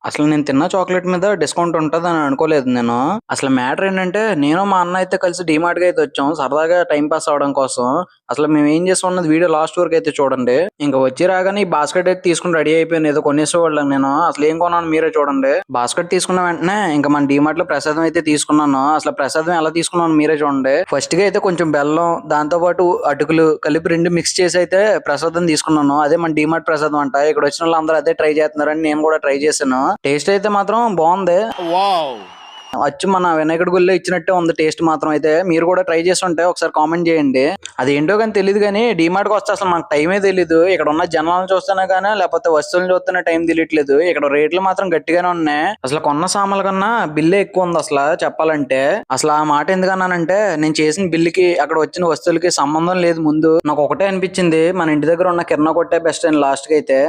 అసలు నేను తిన్న చాక్లెట్ మీద డిస్కౌంట్ ఉంటదని అనుకోలేదు నేను. అసలు మ్యాటర్ ఏంటంటే, నేను మా అన్న అయితే కలిసి డీమార్ట్‌కి అయితే వచ్చాం. సరదాగా టైం పాస్ అవ్వడం కోసం. అసలు మేము ఏం చేసాం అన్నది వీడియో లాస్ట్ వరకు అయితే చూడండి. ఇంక వచ్చి రాగానే ఈ బాస్కెట్ అయితే తీసుకొని రెడీ అయిపోయాను. ఏదో కొనేసేవాళ్ళం నేను. అసలు ఏం కొన్నాను మీరే చూడండి. బాస్కెట్ తీసుకున్న వెంటనే ఇంకా మన డీమార్ట్‌లో ప్రసాదం అయితే తీసుకున్నాను. అసలు ప్రసాదం ఎలా తీసుకున్నానో మీరే చూడండి. ఫస్ట్‌గా అయితే కొంచెం బెల్లం, దాంతో పాటు అటుకులు కలిపి 2 మిక్స్ చేసి అయితే ప్రసాదం తీసుకున్నాను. అదే మన డీమార్ట్ ప్రసాదం అంట. ఇక్కడ వచ్చిన వాళ్ళందరూ అదే ట్రై చేస్తున్నారని నేను కూడా ట్రై చేశాను. టేస్ట్ అయితే మాత్రం బాగుంది. అచ్చు మన వినాయకుడి గుళ్ళో ఇచ్చినట్టే ఉంది టేస్ట్ మాత్రం. అయితే మీరు కూడా ట్రై చేసి ఉంటే ఒకసారి కామెంట్ చేయండి. అది ఏంటో కానీ తెలియదు కానీ డీమార్ట్కి వస్తే అసలు మనకు టైమే తెలీదు. ఇక్కడ ఉన్న జనాలను చూస్తేనే కానీ లేకపోతే వస్తువులను చూస్తేనే టైం తెలియట్లేదు. ఇక్కడ రేట్లు మాత్రం గట్టిగానే ఉన్నాయి. అసలు కొన్న సామాన్ల కన్నా బిల్లే ఎక్కువ ఉంది అసలు చెప్పాలంటే. అసలు ఆ మాట ఎందుకన్నానంటే, నేను చేసిన బిల్లుకి అక్కడ వచ్చిన వస్తువులకి సంబంధం లేదు. ముందు నాకు ఒకటే అనిపించింది, మన ఇంటి దగ్గర ఉన్న కిరాణా కొట్టే బెస్ట్ అని లాస్ట్ కి అయితే.